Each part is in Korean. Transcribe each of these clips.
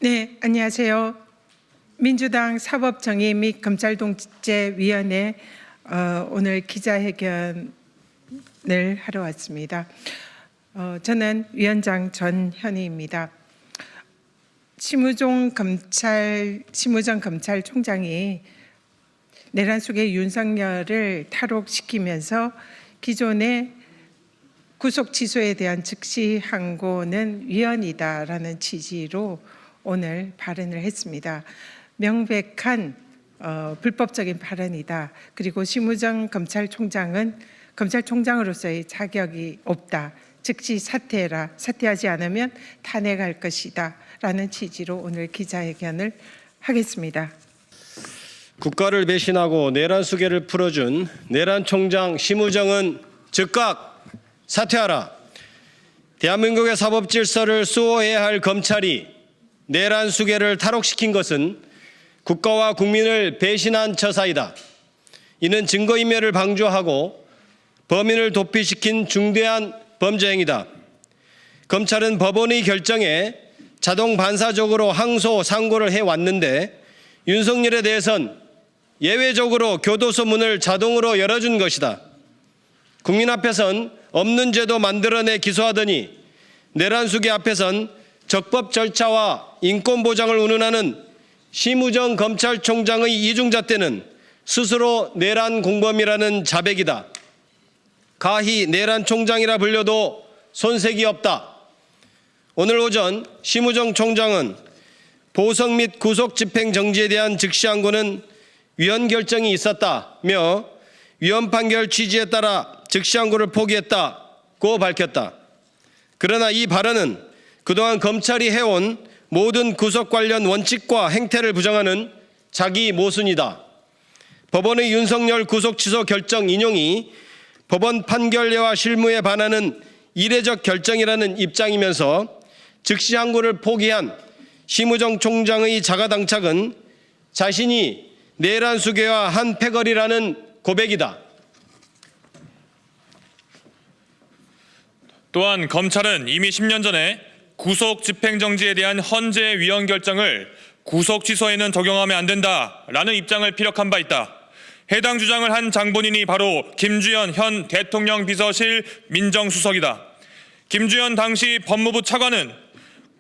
네, 안녕하세요. 민주당 사법정의 및 검찰독재위원회 오늘 기자회견을 하러 왔습니다. 저는 위원장 전현희입니다. 심우정 검찰총장이 내란 속의 윤석열을 탈옥시키면서 기존의 구속 취소에 대한 즉시 항고는 위헌이다라는 취지로 오늘 발언을 했습니다. 명백한 불법적인 발언이다. 그리고 심우정 검찰총장은 검찰총장으로서의 자격이 없다. 즉시 사퇴해라. 사퇴하지 않으면 탄핵할 것이다. 라는 취지로 오늘 기자회견을 하겠습니다. 국가를 배신하고 내란 수계를 풀어준 내란 총장 심우정은 즉각 사퇴하라. 대한민국의 사법 질서를 수호해야 할 검찰이 내란 수계를 탈옥시킨 것은 국가와 국민을 배신한 처사이다. 이는 증거인멸을 방조하고 범인을 도피시킨 중대한 범죄 행위다. 검찰은 법원의 결정에 자동 반사적으로 항소, 상고를 해왔는데 윤석열에 대해선 예외적으로 교도소 문을 자동으로 열어준 것이다. 국민 앞에선 없는 죄도 만들어내 기소하더니 내란 수계 앞에선 적법 절차와 인권 보장을 운운하는 심우정 검찰총장의 이중잣대는 스스로 내란 공범이라는 자백이다. 가히 내란 총장이라 불려도 손색이 없다. 오늘 오전 심우정 총장은 보석 및 구속 집행 정지에 대한 즉시 항고는 위헌 결정이 있었다며 위헌 판결 취지에 따라 즉시 항고를 포기했다고 밝혔다. 그러나 이 발언은 그동안 검찰이 해온 모든 구속 관련 원칙과 행태를 부정하는 자기 모순이다. 법원의 윤석열 구속 취소 결정 인용이 법원 판결례와 실무에 반하는 이례적 결정이라는 입장이면서 즉시 항고를 포기한 심우정 총장의 자가당착은 자신이 내란 수계와 한 패거리라는 고백이다. 또한 검찰은 이미 10년 전에 구속 집행정지에 대한 헌재 위헌 결정을 구속 취소에는 적용하면 안 된다라는 입장을 피력한 바 있다. 해당 주장을 한 장본인이 바로 김주현 현 대통령 비서실 민정수석이다. 김주현 당시 법무부 차관은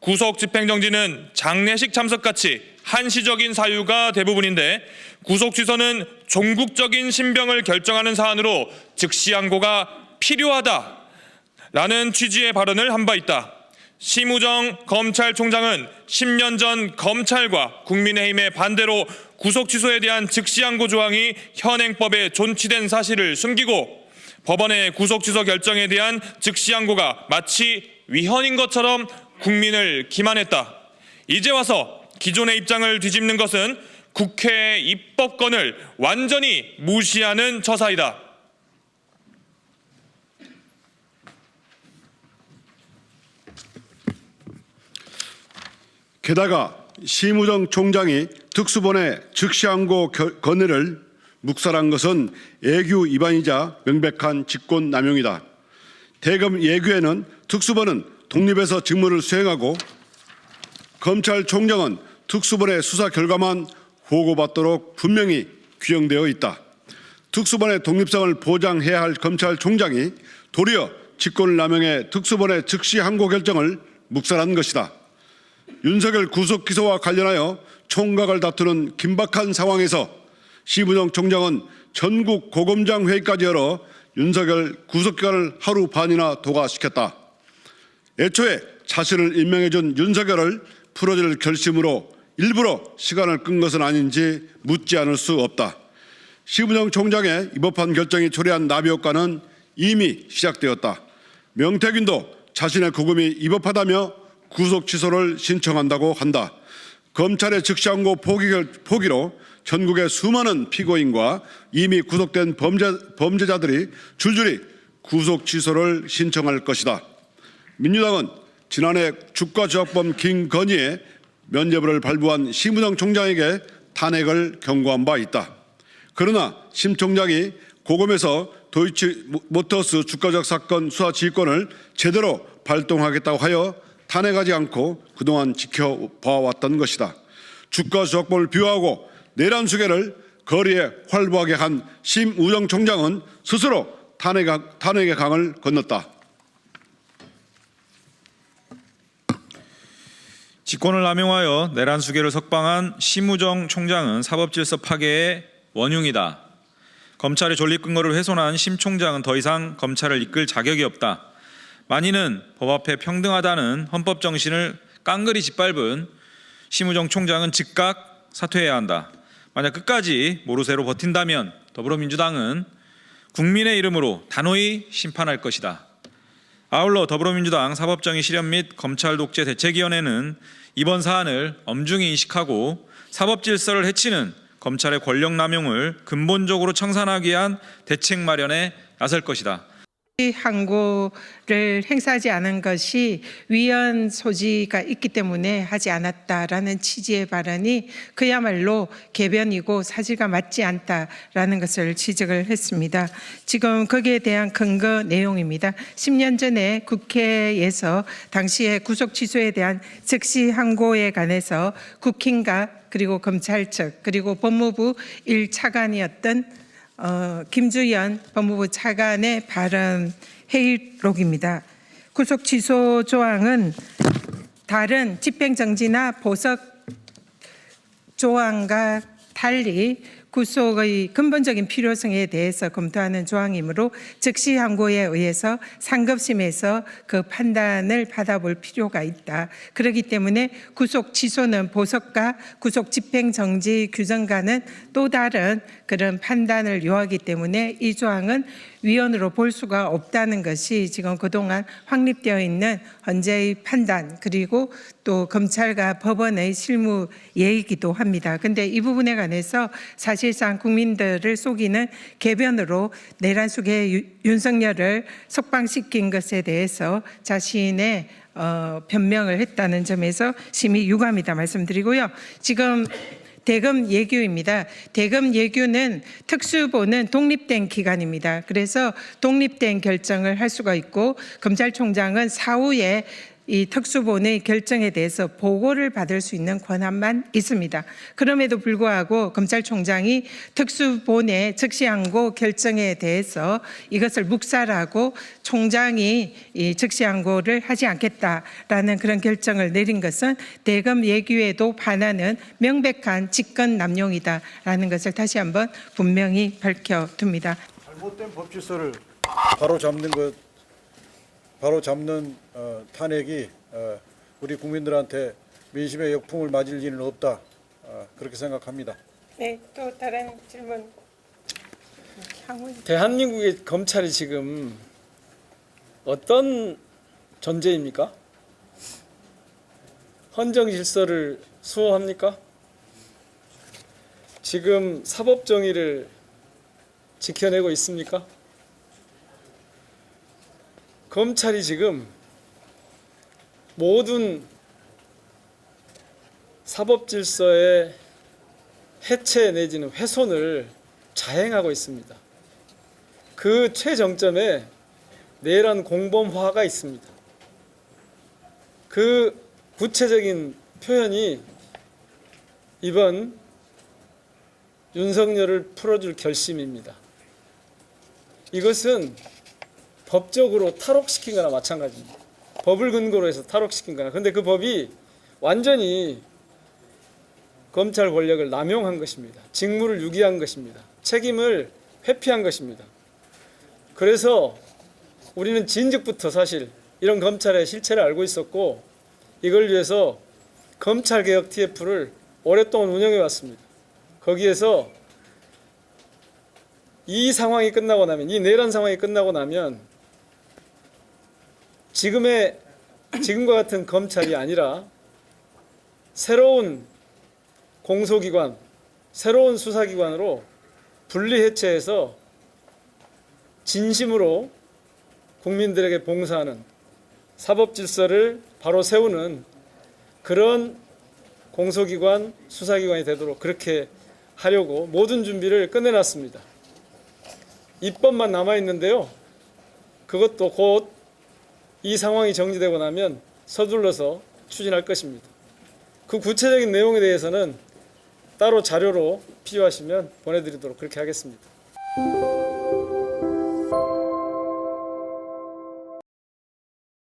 구속 집행정지는 장례식 참석같이 한시적인 사유가 대부분인데 구속 취소는 종국적인 신병을 결정하는 사안으로 즉시 항고가 필요하다라는 취지의 발언을 한 바 있다. 심우정 검찰총장은 10년 전 검찰과 국민의힘의 반대로 구속 취소에 대한 즉시 항고 조항이 현행법에 존치된 사실을 숨기고 법원의 구속 취소 결정에 대한 즉시 항고가 마치 위헌인 것처럼 국민을 기만했다. 이제 와서 기존의 입장을 뒤집는 것은 국회의 입법권을 완전히 무시하는 처사이다. 게다가 심우정 총장이 특수본의 즉시 항고 건의를 묵살한 것은 예규 위반이자 명백한 직권남용이다. 대검 예규에는 특수본은 독립해서 직무를 수행하고 검찰총장은 특수본의 수사 결과만 보고받도록 분명히 규정되어 있다. 특수본의 독립성을 보장해야 할 검찰총장이 도리어 직권을 남용해 특수본의 즉시 항고 결정을 묵살한 것이다. 윤석열 구속 기소와 관련하여 총각을 다투는 긴박한 상황에서 심우정 총장은 전국 고검장 회의까지 열어 윤석열 구속기간을 하루 반이나 도과시켰다. 애초에 자신을 임명해준 윤석열을 풀어줄 결심으로 일부러 시간을 끈 것은 아닌지 묻지 않을 수 없다. 심우정 총장의 입법한 결정이 초래한 나비 효과는 이미 시작되었다. 명태균도 자신의 구금이 입법하다며 구속 취소를 신청한다고 한다. 검찰의 즉시 항고 포기로 전국의 수많은 피고인과 이미 구속된 범죄자들이 줄줄이 구속 취소를 신청할 것이다. 민주당은 지난해 주가조작범 김건희의 면죄부를 발부한 심우정 총장에게 탄핵을 경고한 바 있다. 그러나 심 총장이 고검에서 도이치모터스 주가조작 사건 수사 지휘권을 제대로 발동하겠다고 하여 탄핵하지 않고 그동안 지켜봐왔던 것이다. 주가 조작범을 비호하고 내란 수계를 거리에 활보하게 한 심우정 총장은 스스로 탄핵의 강을 건넜다. 직권을 남용하여 내란 수계를 석방한 심우정 총장은 사법질서 파괴의 원흉이다. 검찰의 존립 근거를 훼손한 심 총장은 더 이상 검찰을 이끌 자격이 없다. 만인은 법 앞에 평등하다는 헌법 정신을 깡그리 짓밟은 심우정 총장은 즉각 사퇴해야 한다. 만약 끝까지 모르쇠로 버틴다면 더불어민주당은 국민의 이름으로 단호히 심판할 것이다. 아울러 더불어민주당 사법정의 실현 및 검찰 독재 대책위원회는 이번 사안을 엄중히 인식하고 사법질서를 해치는 검찰의 권력 남용을 근본적으로 청산하기 위한 대책 마련에 나설 것이다. 항고를 행사하지 않은 것이 위헌 소지가 있기 때문에 하지 않았다라는 취지의 발언이 그야말로 개변이고 사실과 맞지 않다라는 것을 지적을 했습니다. 지금 거기에 대한 근거 내용입니다. 10년 전에 국회에서 당시에 구속 취소에 대한 즉시 항고에 관해서 국힘과 그리고 검찰 측 그리고 법무부 1차관이었던 김주연 법무부 차관의 발언 회의록입니다. 구속 취소 조항은 다른 집행정지나 보석 조항과 달리 구속의 근본적인 필요성에 대해서 검토하는 조항이므로 즉시 항고에 의해서 상급심에서 그 판단을 받아볼 필요가 있다. 그렇기 때문에 구속 취소는 보석과 구속 집행정지 규정과는 또 다른 그런 판단을 요하기 때문에 이 조항은 위헌으로 볼 수가 없다는 것이 지금 그동안 확립되어 있는 헌재의 판단 그리고 또 검찰과 법원의 실무 예이기도 합니다. 그런데 이 부분에 관해서 사실상 국민들을 속이는 개변으로 내란 속의 윤석열을 석방시킨 것에 대해서 자신의 변명을 했다는 점에서 심히 유감이다 말씀드리고요. 지금 대검 예규입니다. 대검 예규는 특수보는 독립된 기관입니다. 그래서 독립된 결정을 할 수가 있고 검찰총장은 사후에 이 특수본의 결정에 대해서 보고를 받을 수 있는 권한만 있습니다. 그럼에도 불구하고 검찰총장이 특수본의 즉시항고 결정에 대해서 이것을 묵살하고 총장이 이 즉시항고를 하지 않겠다라는 그런 결정을 내린 것은 대검 예규에도 반하는 명백한 직권 남용이다라는 것을 다시 한번 분명히 밝혀둡니다. 잘못된 법질서를 바로 잡는 탄핵이 우리 국민들한테 민심의 역풍을 맞을 일은 없다. 그렇게 생각합니다. 네, 또 다른 질문. 대한민국의 검찰이 지금 어떤 존재입니까? 헌정 질서를 수호합니까? 지금 사법 정의를 지켜내고 있습니까? 검찰이 지금 모든 사법 질서의 해체 내지는 훼손을 자행하고 있습니다. 그 최정점에 내란 공범화가 있습니다. 그 구체적인 표현이 이번 윤석열을 풀어줄 결심입니다. 이것은 법적으로 탈옥시킨 거나 마찬가지입니다. 법을 근거로 해서 탈옥시킨 거나. 그런데 그 법이 완전히 검찰 권력을 남용한 것입니다. 직무를 유기한 것입니다. 책임을 회피한 것입니다. 그래서 우리는 진즉부터 사실 이런 검찰의 실체를 알고 있었고 이걸 위해서 검찰개혁 TF를 오랫동안 운영해 왔습니다. 거기에서 이 상황이 끝나고 나면, 이 내란 상황이 끝나고 나면 지금과 같은 검찰이 아니라 새로운 공소기관, 새로운 수사기관으로 분리해체해서 진심으로 국민들에게 봉사하는 사법질서를 바로 세우는 그런 공소기관, 수사기관이 되도록 그렇게 하려고 모든 준비를 끝내놨습니다. 입법만 남아있는데요. 그것도 곧 이 상황이 정리되고 나면 서둘러서 추진할 것입니다. 그 구체적인 내용에 대해서는 따로 자료로 필요하시면 보내드리도록 그렇게 하겠습니다.